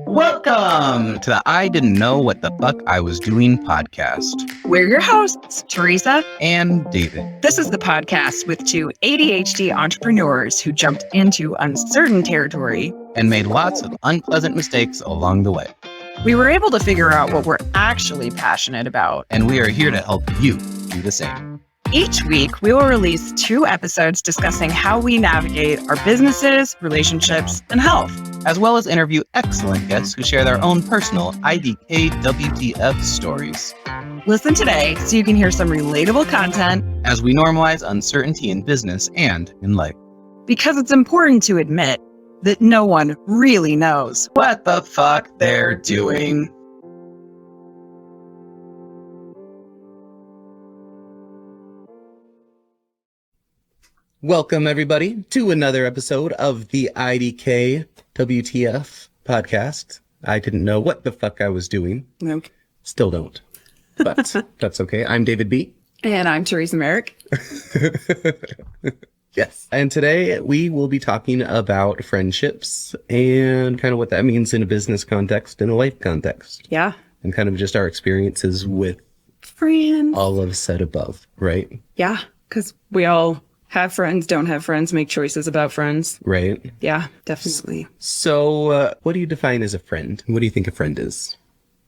Welcome to the I Didn't Know What the Fuck I Was Doing podcast. We're your hosts, Teresa and David. This is the podcast with two ADHD entrepreneurs who jumped into uncertain territory and made lots of unpleasant mistakes along the way. We were able to figure out what we're actually passionate about. And we are here to help you do the same. Each week, we will release 2 episodes discussing how we navigate our businesses, relationships, and health, as well as interview excellent guests who share their own personal IDKWTF stories. Listen today so you can hear some relatable content as we normalize uncertainty in business and in life. Because it's important to admit that no one really knows what the fuck they're doing. Welcome, everybody, to another episode of the IDKWTF podcast. I didn't know what the fuck I was doing. Nope. Still don't. But that's okay. I'm David B. And I'm Teresa Merrick. Yes. And today we will be talking about friendships and kind of what that means in a business context and a life context. Yeah. And kind of just our experiences with friends. All of said above, right? Yeah. Because we all have friends, don't have friends, make choices about friends. Right. Yeah, definitely. So what do you define as a friend? What do you think a friend is?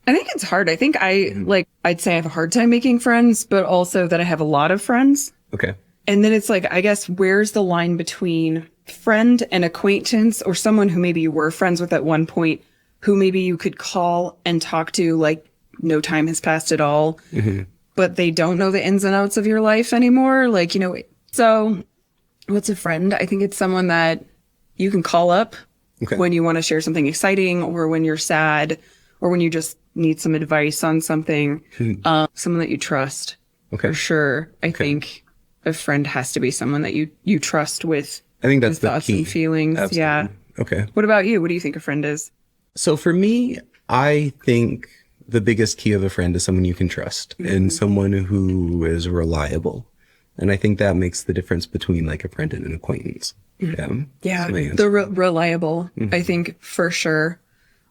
I think it's hard. I think I'd say I have a hard time making friends, but also that I have a lot of friends. Okay. And then it's like, I guess, where's the line between friend and acquaintance, or someone who maybe you were friends with at one point, who maybe you could call and talk to like no time has passed at all, but they don't know the ins and outs of your life anymore. Like, you know, so what's a friend? I think it's someone that you can call up when you want to share something exciting, or when you're sad, or when you just need some advice on something. Someone that you trust. For sure. I think a friend has to be someone that you trust with. I think that's the thoughts key. And feelings. Absolutely. Yeah. Okay. What about you? What do you think a friend is? So for me, I think the biggest key of a friend is someone you can trust and someone who is reliable. And I think that makes the difference between like a friend and an acquaintance. Yeah. The reliable, I think, for sure.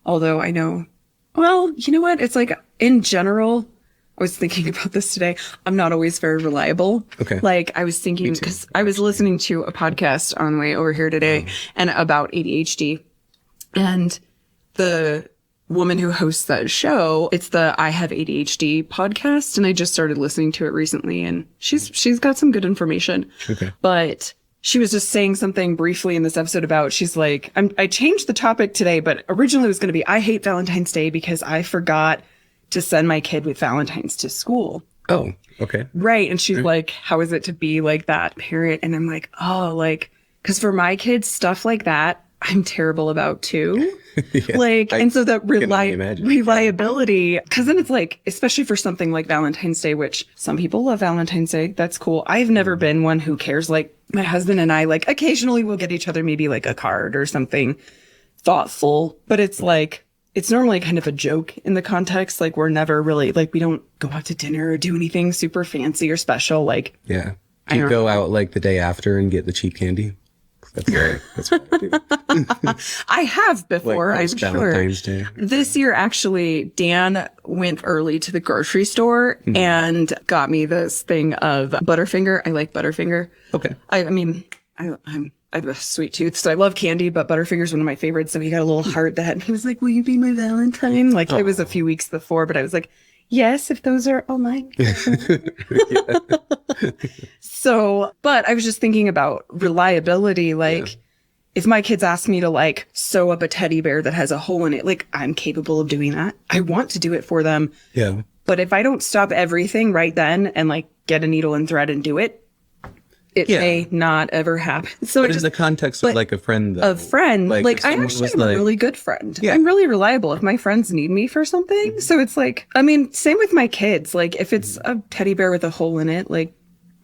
Although I know, well, you know what? It's like in general, I was thinking about this today. I'm not always very reliable. Okay. Like I was thinking, because I was listening to a podcast on the way over here today and about ADHD, and the woman who hosts that show, it's the I Have ADHD podcast, and I just started listening to it recently, and she's got some good information. Okay. But she was just saying something briefly in this episode about, she's like, I changed the topic today, but originally it was going to be, I hate Valentine's Day because I forgot to send my kid with Valentine's to school. Oh, okay. Right. And she's like, how is it to be like that parent? And I'm like, oh, like, because for my kids, stuff like that, I'm terrible about too. And so that reliability, because then it's like, especially for something like Valentine's Day, which some people love Valentine's Day. That's cool. I've never been one who cares. Like my husband and I, like occasionally we'll get each other maybe like a card or something thoughtful, but it's like, it's normally kind of a joke in the context. Like we're never really like, we don't go out to dinner or do anything super fancy or special. Like, yeah. Do you go out like the day after and get the cheap candy? That's right. That's what I do. I have before, I'm sure. Valentine's Day. This year, actually, Dan went early to the grocery store and got me this thing of Butterfinger. I like Butterfinger. Okay. I mean, I have a sweet tooth, so I love candy, but Butterfinger is one of my favorites. So he got a little heart that he was like, will you be my Valentine? Like it was a few weeks before, but I was like, yes, if those are all mine. So, but I was just thinking about reliability. Like if my kids ask me to like sew up a teddy bear that has a hole in it, like I'm capable of doing that. I want to do it for them. Yeah. But if I don't stop everything right then and like get a needle and thread and do it, it may not ever happen. So in the context of like a friend, though, a friend, like I actually am a really good friend. Yeah. I'm really reliable if my friends need me for something. So it's like, I mean, same with my kids. Like if it's a teddy bear with a hole in it, like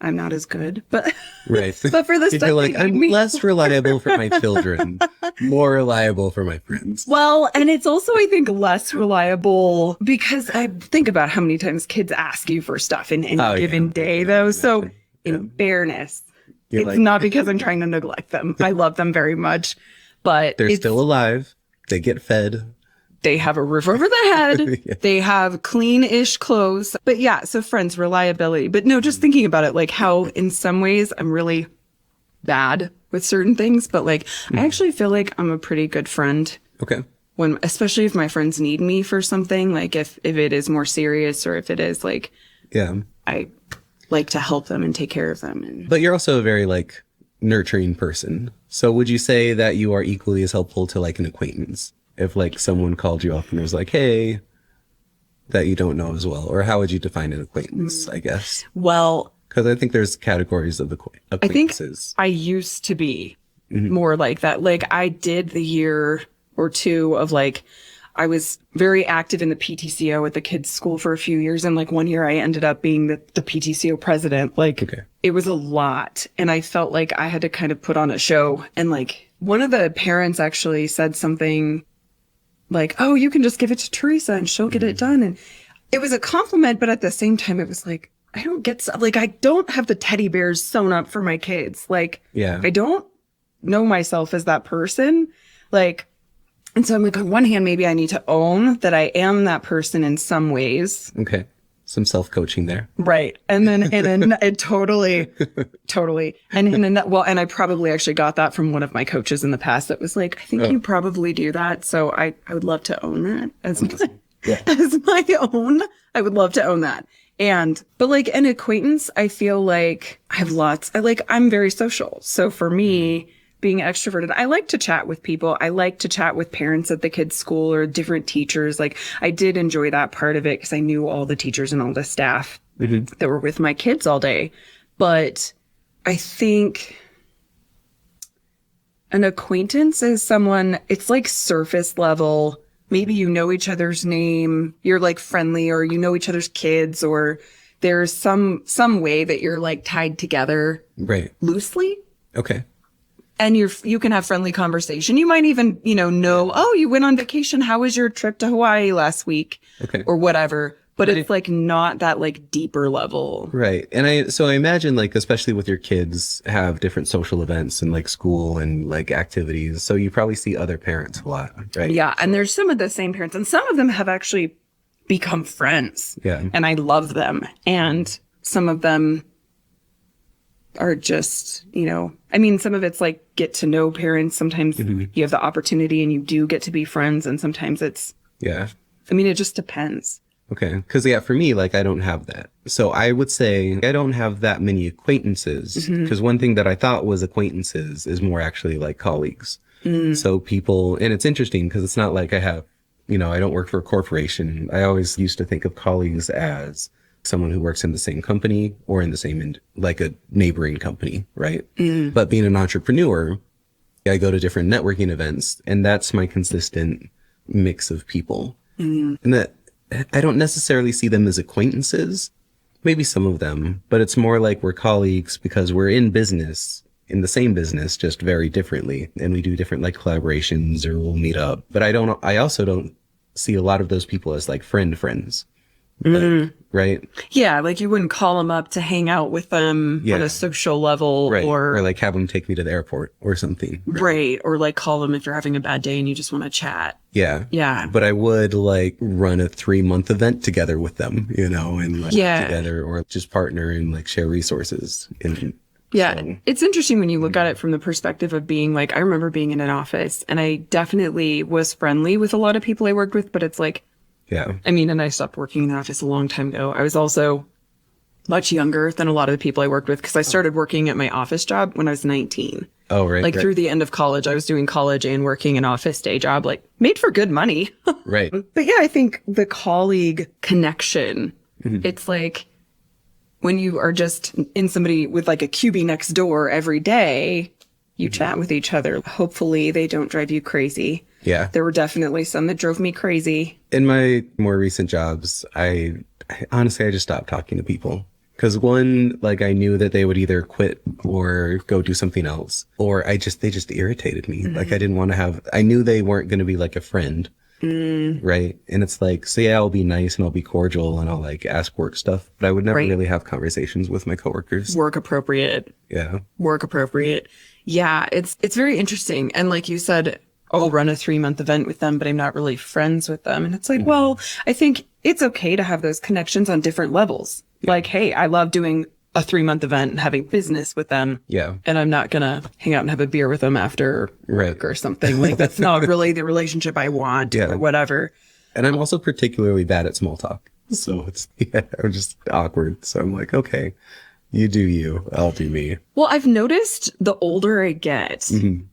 I'm not as good, but right. But for this stuff, like I'm less reliable for my children, more reliable for my friends. Well, and it's also, I think, less reliable because I think about how many times kids ask you for stuff in any given day, though. So in fairness, You're It's like, not because I'm trying to neglect them. I love them very much, but they're still alive. They get fed. they have a roof over their head. Yeah. They have clean-ish clothes. But yeah, so friends, reliability. But no, just thinking about it, like how in some ways I'm really bad with certain things, but like I actually feel like I'm a pretty good friend Okay. when, especially if my friends need me for something, like if it is more serious or if it is like, Yeah. I like to help them and take care of them. And But you're also a very like nurturing person. So would you say that you are equally as helpful to like an acquaintance? If like someone called you up and was like, hey, that you don't know as well, or how would you define an acquaintance, I guess? well, Because I think there's categories of I think acquaintances. I used to be more like that. Like I did the year or two of like, I was very active in the PTCO at the kids' school for a few years. And like 1 year I ended up being the PTCO president. Like It was a lot. And I felt like I had to kind of put on a show. And like one of the parents actually said something like, oh, you can just give it to Teresa and she'll get it done. And it was a compliment, but at the same time, it was like, I don't get, like, I don't have the teddy bears sewn up for my kids. Like, Yeah. I don't know myself as that person. Like, and so I'm like, on one hand, maybe I need to own that I am that person in some ways. Okay. Some self-coaching there. Right. And then it totally. And I probably actually got that from one of my coaches in the past that was like, I think you probably do that. So I would love to own that as my own. I would love to own that. But like an acquaintance, I feel like I have lots. I'm very social. So for me, being extroverted, I like to chat with people. I like to chat with parents at the kids' school or different teachers. Like I did enjoy that part of it because I knew all the teachers and all the staff that were with my kids all day. But I think an acquaintance is someone, it's like surface level. Maybe you know each other's name, you're like friendly, or you know each other's kids, or there's some way that you're like tied together loosely. Okay. And you can have friendly conversation. You might even, know, oh, you went on vacation. How was your trip to Hawaii last week? Okay. Or whatever. But it's like not that like deeper level. Right. And I imagine like, especially with your kids have different social events and like school and like activities. So you probably see other parents a lot, right? Yeah. And there's some of the same parents and some of them have actually become friends. Yeah. And I love them. And some of them are just, some of it's like get to know parents. Sometimes you have the opportunity and you do get to be friends. And sometimes it's, it just depends. Okay. Because, for me, like, I don't have that. So I would say I don't have that many acquaintances. Because one thing that I thought was acquaintances is more actually like colleagues. So people, and it's interesting because it's not like I have, I don't work for a corporation. I always used to think of colleagues as someone who works in the same company or in the same, like a neighboring company, right? But being an entrepreneur, I go to different networking events and that's my consistent mix of people. And that, I don't necessarily see them as acquaintances, maybe some of them, but it's more like we're colleagues because we're in business, in the same business, just very differently. And we do different like collaborations or we'll meet up. But I also don't see a lot of those people as like friends. Like, right? Yeah. Like you wouldn't call them up to hang out with them on a social level or like have them take me to the airport or something. Right. Or like call them if you're having a bad day and you just want to chat. Yeah. Yeah. But I would like run a 3-month event together with them, and like together or just partner and like share resources. It's interesting when you look at it from the perspective of being like, I remember being in an office and I definitely was friendly with a lot of people I worked with, but it's like, and I stopped working in the office a long time ago. I was also much younger than a lot of the people I worked with because I started working at my office job when I was 19. Oh, right. Like through the end of college, I was doing college and working an office day job, like made for good money. Right. But I think the colleague connection, it's like when you are just in somebody with like a QB next door every day, you chat with each other. Hopefully they don't drive you crazy. Yeah. There were definitely some that drove me crazy. In my more recent jobs, I honestly, I just stopped talking to people. Because one, like I knew that they would either quit or go do something else. Or they just irritated me. Like I didn't want to I knew they weren't going to be like a friend. Right. And it's like, so yeah, I'll be nice and I'll be cordial and I'll like ask work stuff, but I would never Right. really have conversations with my coworkers. Work appropriate. Yeah. Work appropriate. Yeah, it's very interesting. And like you said, I'll run a 3-month event with them, but I'm not really friends with them. And it's like, well, I think it's okay to have those connections on different levels. Like, hey, I love doing a 3-month event and having business with them. Yeah. And I'm not gonna hang out and have a beer with them after Right. work or something. Like that's not really the relationship I want Yeah. or whatever. And I'm also particularly bad at small talk. So it's, yeah, I'm just awkward. So I'm like, okay, you do you, I'll do me. Well, I've noticed the older I get, Mm-hmm.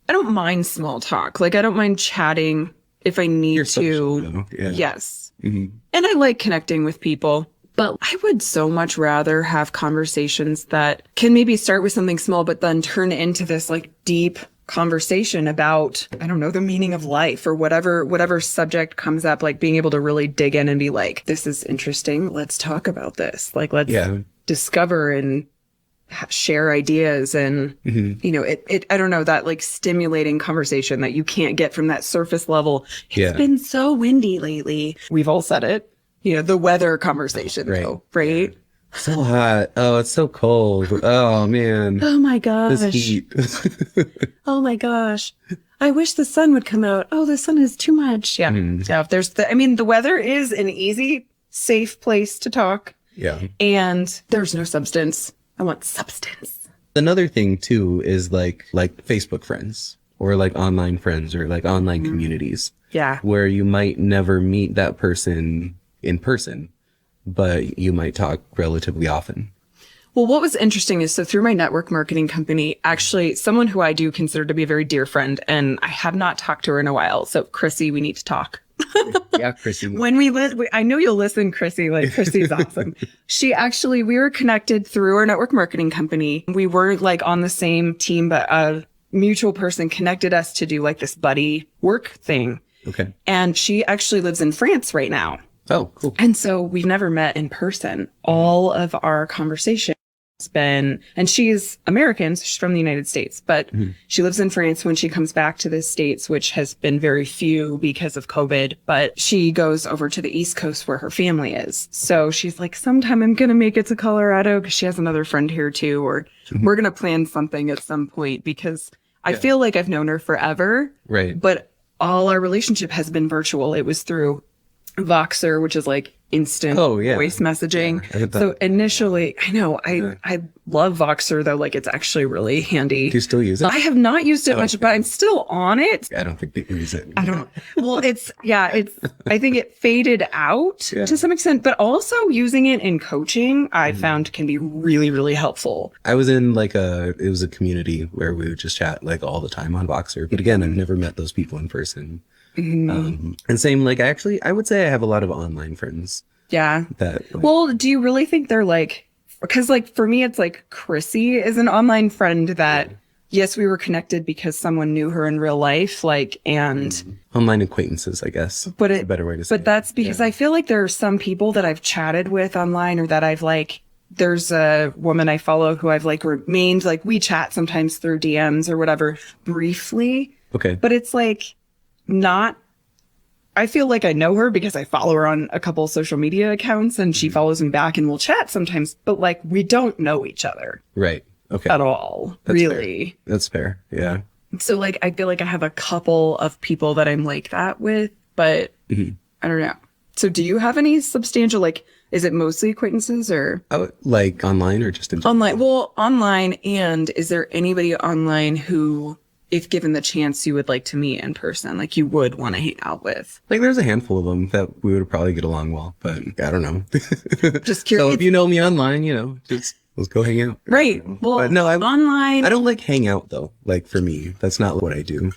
I don't mind small talk. Like I don't mind chatting if I need You're to. social, though. Yeah. Yes. Mm-hmm. And I like connecting with people. But I would so much rather have conversations that can maybe start with something small, but then turn into this like deep conversation about, I don't know, the meaning of life or whatever subject comes up, like being able to really dig in and be like, this is interesting. Let's talk about this. Like, let's discover and share ideas. And, you know, I don't know, that like stimulating conversation that you can't get from that surface level. It's been so windy lately. We've all said it. You know, the weather conversation, though, right? So hot. Oh, it's so cold. Oh, man. Oh, my gosh. This heat. Oh, my gosh. I wish the sun would come out. Oh, the sun is too much. Yeah. Yeah. If there's the weather is an easy, safe place to talk. Yeah. And there's no substance. I want substance. Another thing, too, is like Facebook friends or like online friends or like online communities. Yeah. Where you might never meet that person in person, but you might talk relatively often. Well, what was interesting is, so through my network marketing company, actually someone who I do consider to be a very dear friend, and I have not talked to her in a while. So Chrissy, we need to talk. Yeah, Chrissy. When I know you'll listen, Chrissy, like Chrissy's awesome. We were connected through our network marketing company. We weren't like on the same team, but a mutual person connected us to do like this buddy work thing. Okay. And she actually lives in France right now. Oh, cool. And so we've never met in person. All of our conversation has been, and she's American, so she's from the United States, but she lives in France. When she comes back to the States, which has been very few because of COVID, but she goes over to the East Coast where her family is. So she's like, sometime I'm going to make it to Colorado because she has another friend here too, or we're going to plan something at some point because I feel like I've known her forever. Right. But all our relationship has been virtual. It was through Voxer, which is like instant voice messaging. Yeah, so initially, I know I love Voxer though. Like it's actually really handy. Do you still use it? I have not used it much, but I'm still on it. I don't think they use it. I don't. Well, I think it faded out to some extent, but also using it in coaching, I found can be really, really helpful. I was in it was a community where we would just chat like all the time on Voxer. But again, I've never met those people in person. And same, like I would say I have a lot of online friends. Yeah. That. Well, do you really think they're like, because like for me, it's like Chrissy is an online friend that, yes, we were connected because someone knew her in real life, like, and online acquaintances, I guess. But a better way to say But that's because I feel like there are some people that I've chatted with online or that I've like, there's a woman I follow who I've like remained, like we chat sometimes through DMs or whatever briefly. Okay. But it's like not, I feel like I know her because I follow her on a couple social media accounts and she follows me back and we'll chat sometimes, but like we don't know each other. Right. Okay. At all. That's really. Fair. That's fair. Yeah. So like, I feel like I have a couple of people that I'm like that with, but I don't know. So do you have any substantial, like, is it mostly acquaintances or? Like online or just in general? Online. Well, online. And is there anybody online who, if given the chance, you would like to meet in person, like you would want to hang out with? Like there's a handful of them that we would probably get along well, but I don't know. Just curious. So if you know me online, just let's go hang out. Right. Well, but no, online. I don't like hang out though. Like for me, that's not what I do.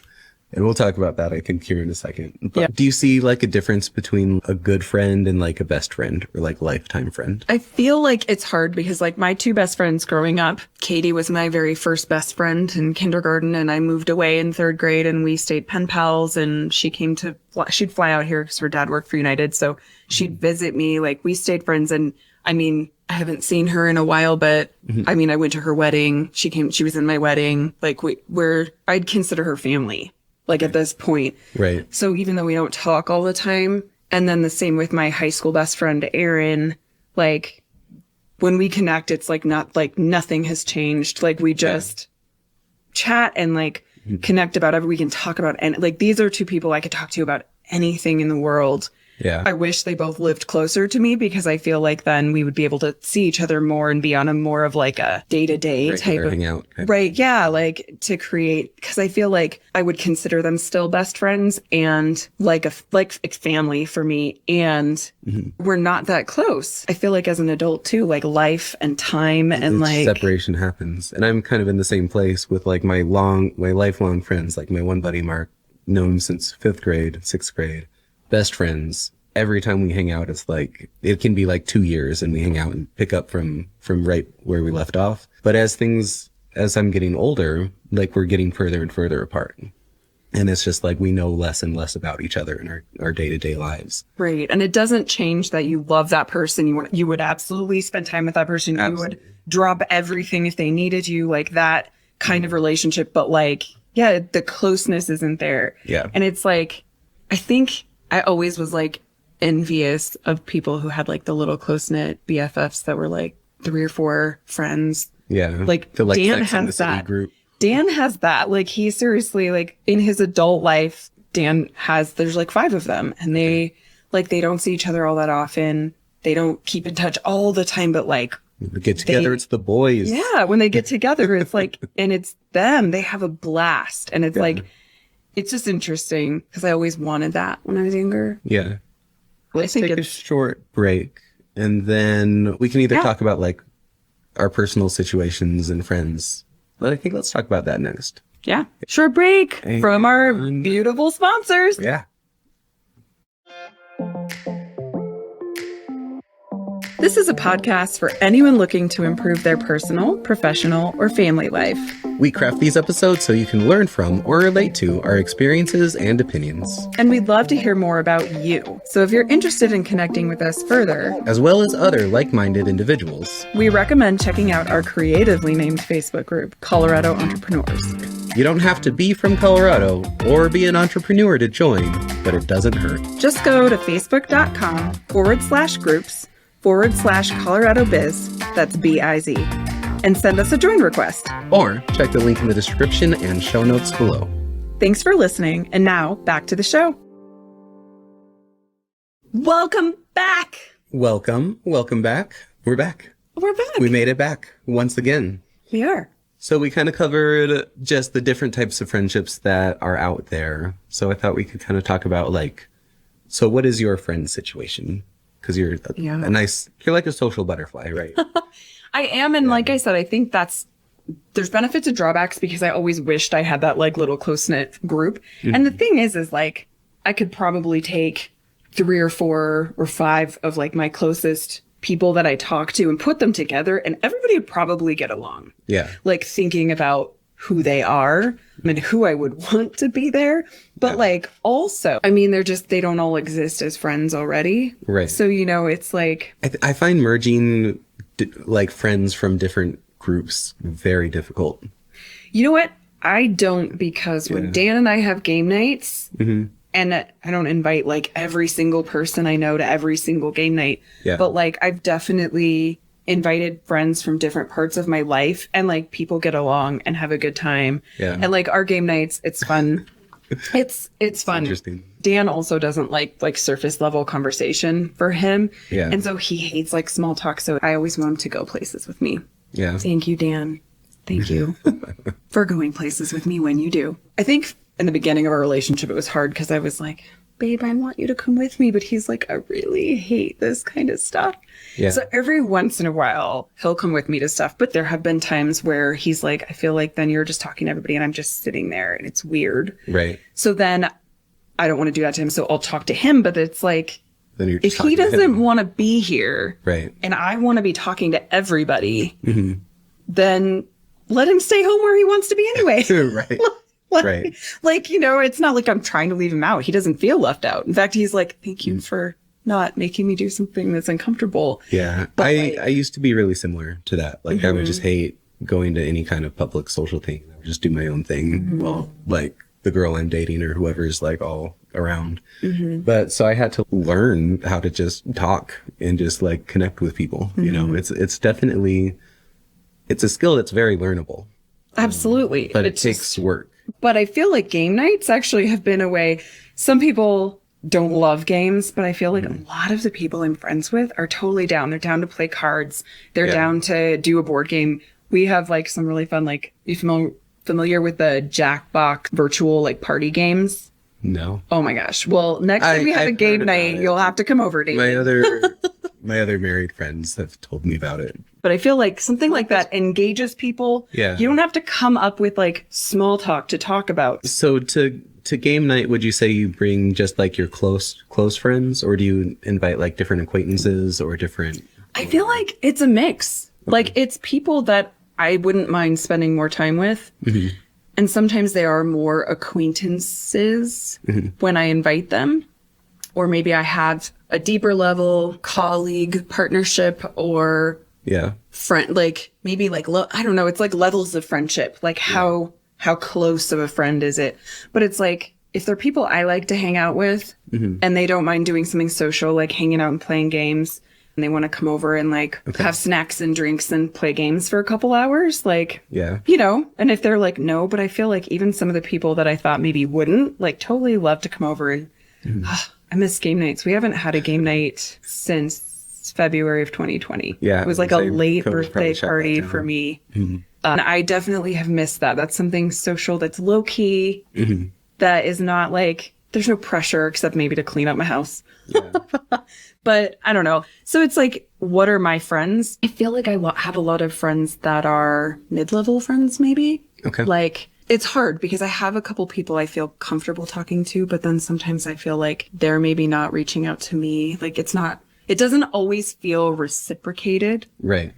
And we'll talk about that, I think, here in a second. But do you see like a difference between a good friend and like a best friend or like lifetime friend? I feel like it's hard because like my two best friends growing up, Katie was my very first best friend in kindergarten and I moved away in 3rd grade and we stayed pen pals and she'd fly out here because her dad worked for United. So she'd visit me, like we stayed friends. And I mean, I haven't seen her in a while, but I mean, I went to her wedding. She was in my wedding. Like I'd consider her family. like at this point. Right. So even though we don't talk all the time, and then the same with my high school best friend, Erin, like when we connect, it's like not like nothing has changed. Like we just chat and like connect about we can talk about, and like these are two people I could talk to about anything in the world. Yeah. I wish they both lived closer to me because I feel like then we would be able to see each other more and be on a more of like a day-to-day type of hangout. Right. Yeah. Like to create, because I feel like I would consider them still best friends and like a family for me. And we're not that close. I feel like as an adult too, like life and time and like separation happens. And I'm kind of in the same place with like my lifelong friends, like my one buddy, Mark, known since 5th grade, 6th grade. Best friends. Every time we hang out, it's like it can be like 2 years and we hang out and pick up from right where we left off. But as I'm getting older, like we're getting further and further apart. And it's just like we know less and less about each other in our day-to-day lives. Right. And it doesn't change that you love that person. You would absolutely spend time with that person. Absolutely. You would drop everything if they needed you, like that kind of relationship. But like, yeah, the closeness isn't there. Yeah. And it's like, I think I always was like envious of people who had like the little close-knit BFFs that were like 3 or 4 friends. Yeah. Like the, Dan Sex and the has City that. group. Dan has that. Like he seriously, like in his adult life, there's like 5 of them and they don't see each other all that often. They don't keep in touch all the time, but like We get together, it's the boys. yeah, when they get together, it's like, and it's them, they have a blast. And it's like, it's just interesting because I always wanted that when I was younger. Yeah. Let's think take a it's- short break and then we can either talk about like our personal situations and friends. But I think let's talk about that next. Yeah. Short break from our beautiful sponsors. Yeah. This is a podcast for anyone looking to improve their personal, professional, or family life. We craft these episodes so you can learn from or relate to our experiences and opinions, And we'd love to hear more about you. So if you're interested in connecting with us further, as well as other like-minded individuals. we recommend checking out our creatively named Facebook group, Colorado Entrepreneurs. You don't have to be from Colorado or be an entrepreneur to join, but it doesn't hurt. Just go to facebook.com/groups/Colorado Biz, that's BIZ, and send us a join request. Or check the link in the description and show notes below. Thanks for listening, and now back to the show. Welcome back. Welcome back. We're back. We're back. We made it back once again. We are. So we kind of covered just the different types of friendships that are out there. So I thought we could kind of talk about like, so what is your friend situation? Because you're you're like a social butterfly, right? I am, and like I said, I think there's benefits and drawbacks because I always wished I had that like little close-knit group. And the thing is like, I could probably take 3 or 4 or 5 of like my closest people that I talk to and put them together and everybody would probably get along. Yeah. Like thinking about who they are and who I would want to be there. But like also, I mean, they don't all exist as friends already. Right. So, it's like, I find merging like friends from different groups very difficult. you know what? I don't, because when Dan and I have game nights, and I don't invite like every single person I know to every single game night, but like I've definitely invited friends from different parts of my life and like people get along and have a good time. Yeah. And like our game nights, it's fun. It's fun. Interesting. Dan also doesn't like surface level conversation for him. Yeah. And so he hates like small talk. So I always want him to go places with me. Yeah. Thank you, Dan. Thank you for going places with me when you do. I think in the beginning of our relationship, it was hard because I was like, babe, I want you to come with me. But he's like, I really hate this kind of stuff. Yeah. So every once in a while, he'll come with me to stuff. But there have been times where he's like, I feel like then you're just talking to everybody and I'm just sitting there and it's weird. Right. So then I don't want to do that to him. So I'll talk to him. But it's like, then you're if he doesn't want to be here, right, and I want to be talking to everybody, then let him stay home where he wants to be anyway. Right. Right. Like, it's not like I'm trying to leave him out. He doesn't feel left out. In fact, he's like, thank you for not making me do something that's uncomfortable. Yeah. But I used to be really similar to that. Like I would just hate going to any kind of public social thing. I would just do my own thing. Well, like the girl I'm dating or whoever's like all around. But so I had to learn how to just talk and just like connect with people. You know, it's definitely, it's a skill that's very learnable. Absolutely. But it takes work. But I feel like game nights actually have been a way. Some people don't love games, but I feel like a lot of the people I'm friends with are totally down. They're down to play cards. They're down to do a board game. We have like some really fun, like, you familiar with the Jackbox virtual like party games? No. Oh my gosh. Well, next time we have a game night, you'll have to come over, David. My other married friends have told me about it. But I feel like something like that engages people. Yeah. You don't have to come up with like small talk to talk about. So to game night, would you say you bring just like your close friends, or do you invite like different acquaintances or different? I feel like it's a mix. Like it's people that I wouldn't mind spending more time with. And sometimes they are more acquaintances when I invite them. Or maybe I have a deeper level colleague partnership or friend, like maybe like, I don't know. It's like levels of friendship. Like how close of a friend is it? But it's like, if they're people I like to hang out with and they don't mind doing something social, like hanging out and playing games, and they want to come over and like have snacks and drinks and play games for a couple hours, like, you know, and if they're like, no, but I feel like even some of the people that I thought maybe wouldn't, like totally love to come over and I miss game nights. We haven't had a game night since February of 2020. Yeah. It was like a late birthday party for me. And I definitely have missed that. That's something social that's low key, that is not like, there's no pressure except maybe to clean up my house. But I don't know. So it's like, what are my friends? I feel like I have a lot of friends that are mid-level friends, maybe. Okay. Like, it's hard because I have a couple people I feel comfortable talking to, but then sometimes I feel like they're maybe not reaching out to me. Like, it doesn't always feel reciprocated. Right.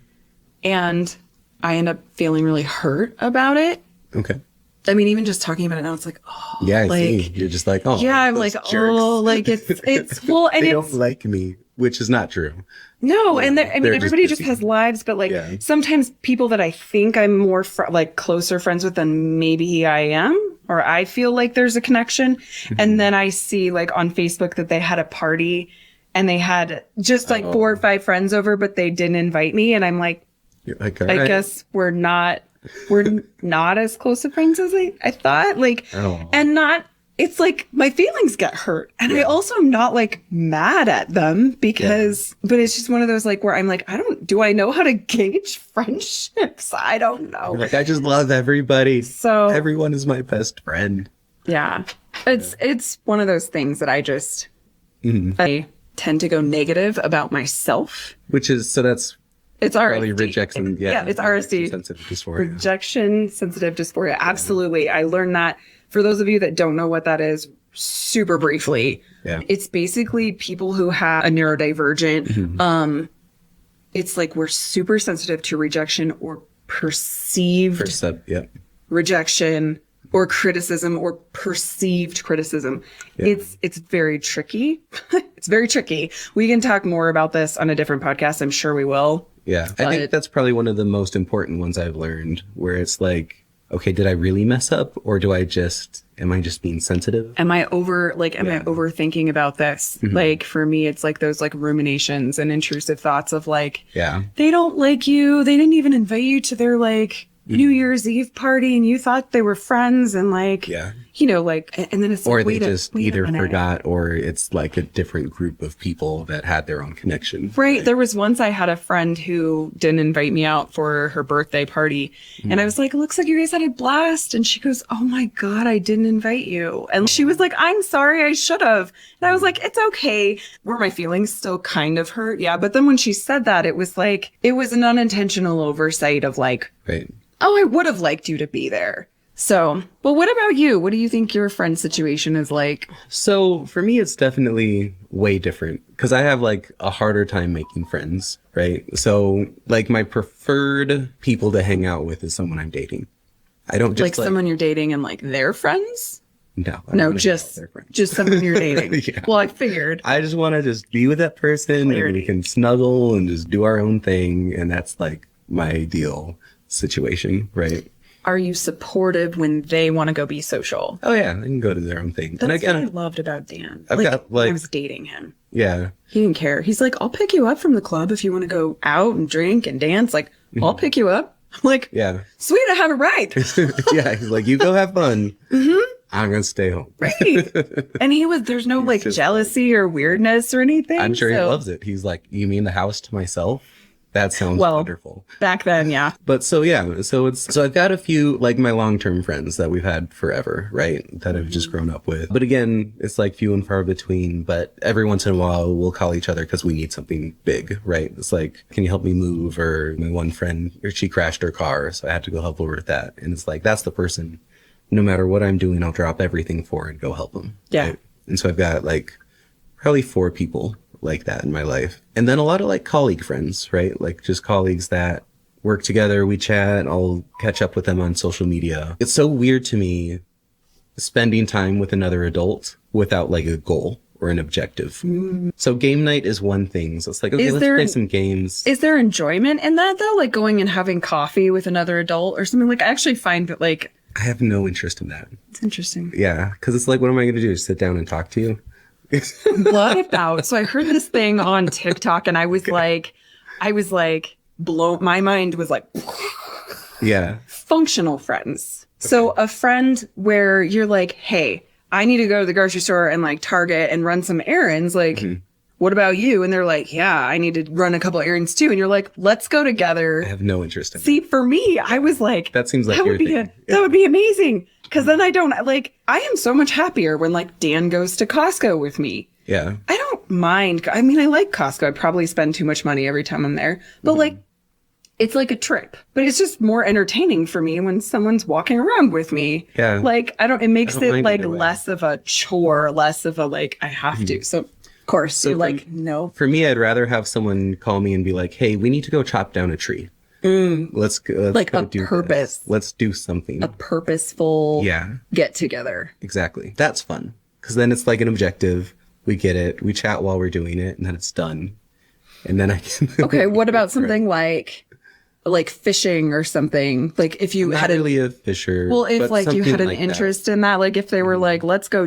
And I end up feeling really hurt about it. Okay. I mean, even just talking about it now, it's like, oh, yeah, I like, see. You're just like, oh, yeah, I'm like, jerks. oh, like it's well, and they it's, don't like me, which is not true. no, and I mean, they're everybody just just has lives, but like Yeah. sometimes people that I think I'm more like closer friends with than maybe I am, or I feel like there's a connection, and then I see like on Facebook that they had a party and they had just like 4 or 5 friends over, but they didn't invite me, and I'm like, You're like, all I right. guess we're not as close of friends as I thought. Like, and not, it's like my feelings get hurt. And I also am not like mad at them because, but it's just one of those like where I'm like, do I know how to gauge friendships? I don't know. You're like, I just love everybody. So Everyone is my best friend. yeah, it's one of those things that I just, I tend to go negative about myself. Which is, so that's It's probably RSD. rejection. Yeah, it's RSD. Sensitive dysphoria. Rejection sensitive dysphoria. Absolutely. I learned that. For those of you that don't know what that is, super briefly, it's basically people who have a neurodivergent. It's like we're super sensitive to rejection or perceived rejection or criticism or perceived criticism. It's very tricky. It's very tricky. We can talk more about this on a different podcast. I'm sure we will. Yeah. I think that's probably one of the most important ones I've learned, where it's like, okay, did I really mess up, or am I just being sensitive? Am I overthinking about this? Like for me, it's like those like ruminations and intrusive thoughts of like, they don't like you. They didn't even invite you to their like New Year's Eve party, and you thought they were friends, and like, you know, like, and then it's or like, they just either forgot, or it's like a different group of people that had their own connection. Right. There was once I had a friend who didn't invite me out for her birthday party. And I was like, it looks like you guys had a blast. And she goes, oh my God, I didn't invite you. And she was like, I'm sorry, I should have. And I was like, it's okay. Were my feelings still kind of hurt? Yeah. But then when she said that, it was like, it was an unintentional oversight of like, oh, I would have liked you to be there. So, but what about you? What do you think your friend situation is like? So for me, it's definitely way different because I have like a harder time making friends, right? So like my preferred people to hang out with is someone I'm dating. I don't just like someone you're dating and like their friends? No, just someone you're dating. Well, I figured. I just want to just be with that person and we can snuggle and just do our own thing. And that's like my ideal situation, right? are you supportive when they want to go be social? Oh yeah, they can go to their own thing. That's what I loved about Dan. I've got, when I was dating him. Yeah. He didn't care. He's like, I'll pick you up from the club if you want to go out and drink and dance. Like, I'll pick you up. I'm like, Yeah. sweet, I have a ride. Yeah, he's like, you go have fun. I'm gonna stay home. Right. And there's no like jealousy or weirdness or anything. I'm sure he loves it. He's like, you mean the house to myself? That sounds wonderful. Back then, yeah. But so I've got a few like my long-term friends that we've had forever, right? That I've just grown up with. But again, it's like few and far between, but every once in a while we'll call each other because we need something big, right? It's like, can you help me move? Or my one friend, she crashed her car, so I had to go help her with that. And it's like, that's the person, no matter what I'm doing, I'll drop everything for and go help them. Yeah. Right? And so I've got like probably 4 people like that in my life. And then a lot of like colleague friends, right? Like just colleagues that work together, we chat, I'll catch up with them on social media. It's so weird to me spending time with another adult without like a goal or an objective. So game night is one thing. So it's like, okay, let's play some games. Is there enjoyment in that though? Like going and having coffee with another adult or something? Like I actually find that like... I have no interest in that. It's interesting. Yeah. Cause it's like, what am I going to do? Sit down and talk to you? What about, so I heard this thing on TikTok and I was like blown, my mind was like, yeah. Functional friends. Okay. So a friend where you're like, hey, I need to go to the grocery store and like Target and run some errands. Like, what about you? And they're like, yeah, I need to run a couple errands too. And you're like, let's go together. I have no interest in See, for me, I was like, that seems like your thing. That would be amazing. Cause then I am so much happier when like Dan goes to Costco with me. Yeah. I don't mind. I mean, I like Costco. I probably spend too much money every time I'm there, but like, it's like a trip, but it's just more entertaining for me when someone's walking around with me. Yeah. Like, it makes it like less of a chore, less of a, like, I have to. So of course, you're like, no. For me, I'd rather have someone call me and be like, hey, we need to go chop down a tree. Let's like go a do purpose. This. Let's do something. A purposeful get together. Exactly. That's fun. Because then it's like an objective. We get it. We chat while we're doing it, and then it's done. And then I can... Okay, what about something like fishing or something? Like if you had really a fisher. Well, if like you had an like interest in that, like if they were like, let's go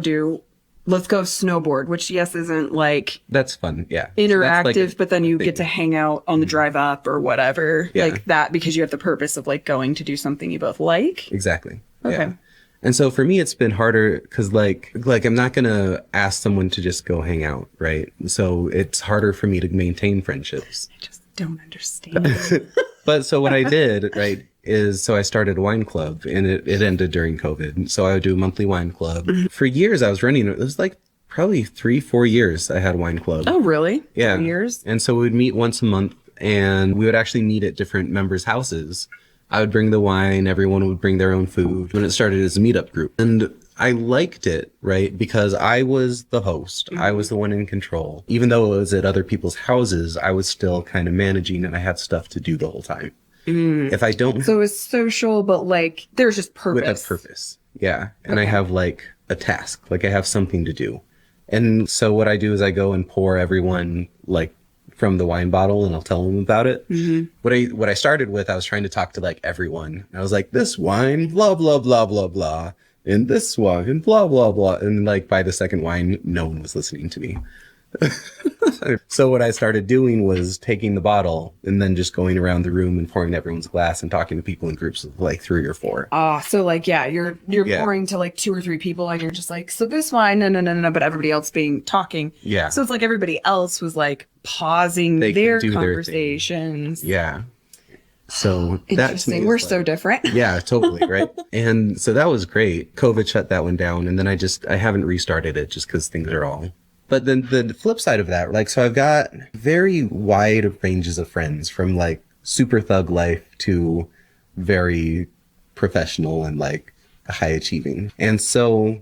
snowboard, which yes isn't like that's fun, yeah, interactive, like but then you get to hang out on the drive up or whatever, like that, because you have the purpose of like going to do something you both like. Exactly. Okay. Yeah. And so for me, it's been harder because like I'm not gonna ask someone to just go hang out, right? So it's harder for me to maintain friendships. I just don't understand. But so what I did, right, is so I started a wine club and it ended during COVID. So I would do a monthly wine club. For years I was running it. It was like probably 3-4 years I had a wine club. Oh, really? Yeah. 3 years? And so we would meet once a month and we would actually meet at different members' houses. I would bring the wine, everyone would bring their own food. When it started as a meetup group. And I liked it, right? Because I was the host. I was the one in control. Even though it was at other people's houses, I was still kind of managing and I had stuff to do the whole time. If I don't... So it's social, but like there's just purpose. With a purpose. Yeah. And I have like a task. Like I have something to do. And so what I do is I go and pour everyone like from the wine bottle and I'll tell them about it. What I started with, I was trying to talk to like everyone. I was like, this wine, blah, blah, blah, blah, blah. And this wine, blah, blah, blah. And like by the second wine, no one was listening to me. So what I started doing was taking the bottle and then just going around the room and pouring everyone's glass and talking to people in groups of like 3 or 4. So like, yeah, you're pouring to like 2 or 3 people and you're just like, so this wine, no, but everybody else talking. Yeah. So it's like everybody else was like pausing their conversations. Yeah. So interesting. We're so different. Yeah, totally. Right. And so that was great. COVID shut that one down. And then I haven't restarted it just because things are all. But then the flip side of that, like, so I've got very wide ranges of friends from like super thug life to very professional and like high achieving. And so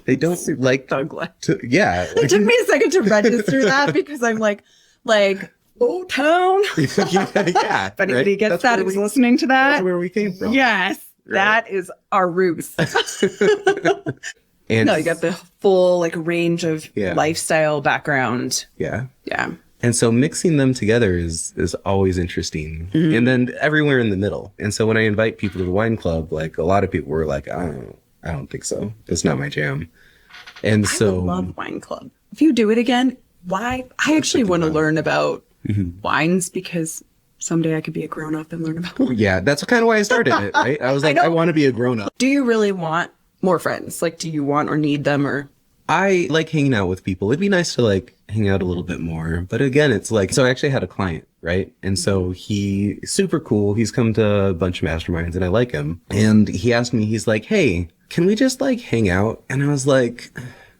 they don't super like thug life. Yeah. It took me a second to register that because I'm like, old town. Yeah. If anybody gets that, is listening to that. That's where we came from. Yes. Right? That is our roots. And no, you got the full like range of lifestyle background. Yeah. Yeah. And so mixing them together is always interesting. And then everywhere in the middle. And so when I invite people to the wine club, like a lot of people were like, I don't think so. It's not my jam. And so I love wine club. If you do it again, why? I actually want to learn about wines because someday I could be a grown up and learn about wine. yeah, that's kind of why I started it, right? I was like, I want to be a grown up. Do you really want more friends? Like, do you want or need them or? I like hanging out with people. It'd be nice to like hang out a little bit more. But again, it's like, so I actually had a client, right? And so he's super cool. He's come to a bunch of masterminds and I like him. And he asked me, he's like, hey, can we just like hang out? And I was like,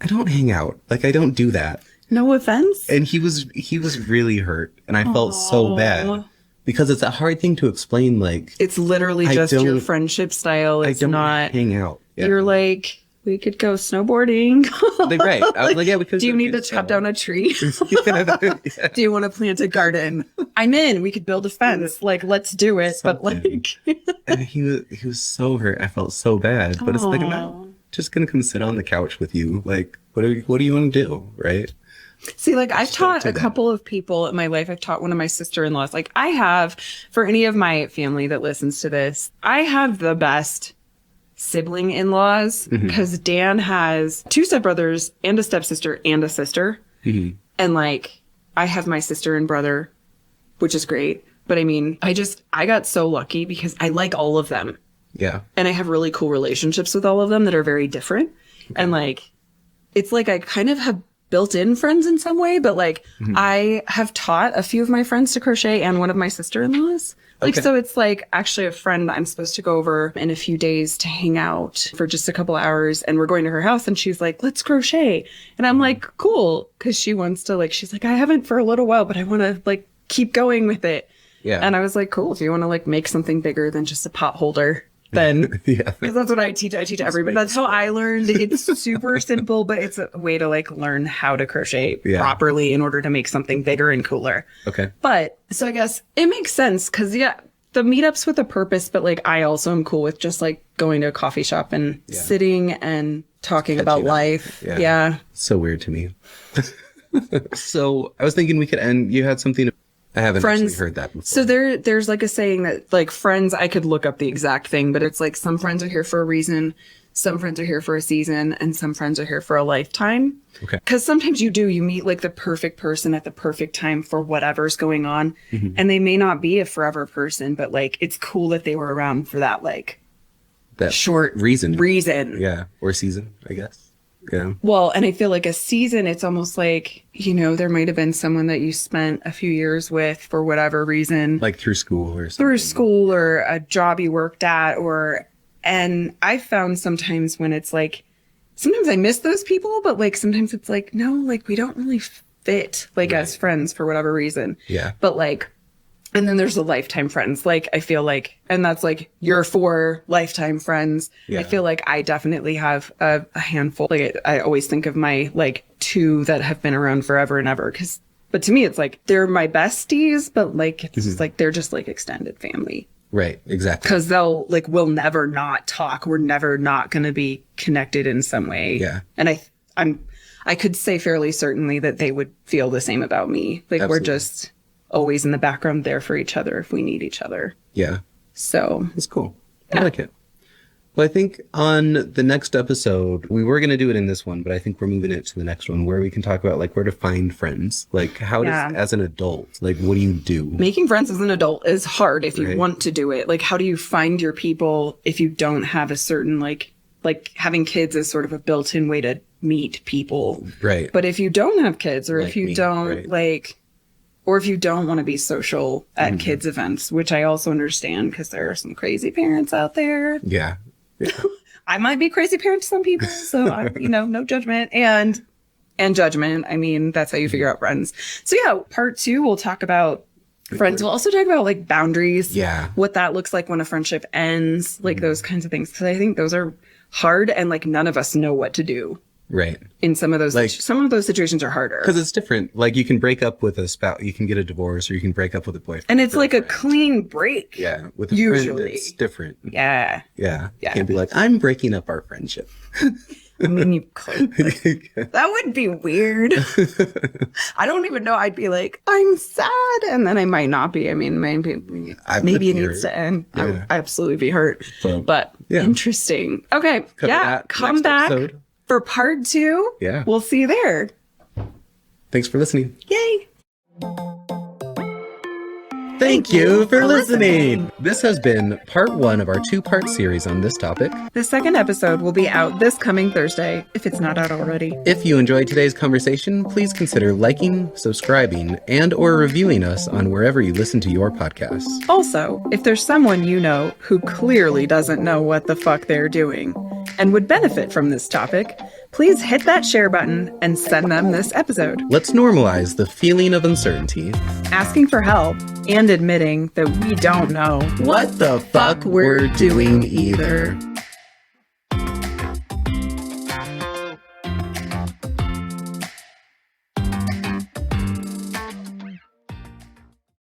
I don't hang out. Like, I don't do that. No offense. And he was really hurt. And I felt so bad because it's a hard thing to explain. Like, It's literally just your friendship style. It's I don't not hang out. Yeah. You're like, we could go snowboarding. Right. I was like, yeah, we could. Do you need to chop down a tree? Do you want to plant a garden? I'm in. We could build a fence. Like, let's do it. Something. But like, And he was so hurt. I felt so bad. But it's like, I'm not just gonna come sit on the couch with you. Like, what do you want to do? Right. see, like I've taught a couple of people in my life. I've taught one of my sister-in-laws. Like I have, for any of my family that listens to this, I have the best sibling in-laws because Dan has 2 stepbrothers and a stepsister and a sister. And like, I have my sister and brother, which is great. But I mean, I got so lucky because I like all of them. Yeah. And I have really cool relationships with all of them that are very different. And like, it's like I kind of have built-in friends in some way, but like I have taught a few of my friends to crochet and one of my sister-in-laws. Like, so it's like actually a friend I'm supposed to go over in a few days to hang out for just a couple hours. And we're going to her house and she's like, let's crochet. And I'm like, cool. Cause she wants to like, she's like, I haven't for a little while, but I want to like keep going with it. Yeah. And I was like, cool. If you want to like make something bigger than just a pot holder, then because that's what I teach. I teach everybody. That's how I learned. It's super simple, but it's a way to like learn how to crochet properly in order to make something bigger and cooler. Okay. But so I guess it makes sense because the meetups with a purpose, but like I also am cool with just like going to a coffee shop and sitting and talking about life. Yeah. So weird to me. So I was thinking we could end. You had something. I haven't actually heard that before. So there's like a saying that like friends, I could look up the exact thing, but it's like some friends are here for a reason, some friends are here for a season, and some friends are here for a lifetime. Okay. Because sometimes you meet like the perfect person at the perfect time for whatever's going on. And they may not be a forever person, but like it's cool that they were around for that like that short reason. Yeah. Or season, I guess. Yeah. Well, and I feel like a season, it's almost like, you know, there might have been someone that you spent a few years with for whatever reason. Like through school or something. Through school or a job you worked at and I found sometimes when it's like, sometimes I miss those people, but like sometimes it's like, no, like we don't really fit like as friends for whatever reason. Yeah. But like, and then there's the lifetime friends. Like, I feel like, and that's like your 4 lifetime friends. Yeah. I feel like I definitely have a handful. Like, I always think of my like 2 that have been around forever and ever. But to me, it's like, they're my besties, but like, it's like, they're just like extended family. Right. Exactly. Cause we'll never not talk. We're never not going to be connected in some way. Yeah. And I could say fairly certainly that they would feel the same about me. Like, we're just always in the background there for each other if we need each other. Yeah. So it's cool. I like it. Well, I think on the next episode, we were going to do it in this one, but I think we're moving it to the next one where we can talk about like where to find friends. Like how does, as an adult, like what do you do? Making friends as an adult is hard if you want to do it. Like how do you find your people if you don't have a certain like having kids is sort of a built-in way to meet people. Right. But if you don't have kids or if you don't or if you don't want to be social at kids events, which I also understand because there are some crazy parents out there. Yeah. I might be a crazy parent to some people, so no judgment and judgment. I mean, that's how you figure out friends. So yeah, part 2, we'll talk about friends. We'll also talk about like boundaries. Yeah. What that looks like when a friendship ends, like those kinds of things. Because I think those are hard and like none of us know what to do. Right. In some of those, some of those situations are harder. Because it's different. Like you can break up with a spouse, you can get a divorce, or you can break up with a boyfriend. And it's like a clean break. Yeah. With a friend, it's different. Yeah. Yeah. You can't be like, I'm breaking up our friendship. I mean, you could. That would be weird. I don't even know. I'd be like, I'm sad. And then I might not be. I mean, maybe it needs to end. Yeah. I absolutely be hurt. So, but yeah. Interesting. Okay. Cover Come next back episode. for part 2. Yeah. We'll see you there. Thanks for listening. Yay. Thank you for listening. This has been part 1 of our 2-part series on this topic. The second episode will be out this coming Thursday, if it's not out already. If you enjoyed today's conversation, please consider liking, subscribing, and or reviewing us on wherever you listen to your podcasts. Also, if there's someone you know who clearly doesn't know what the fuck they're doing and would benefit from this topic, please hit that share button and send them this episode. Let's normalize the feeling of uncertainty. Asking for help and admitting that we don't know What the fuck we're doing either.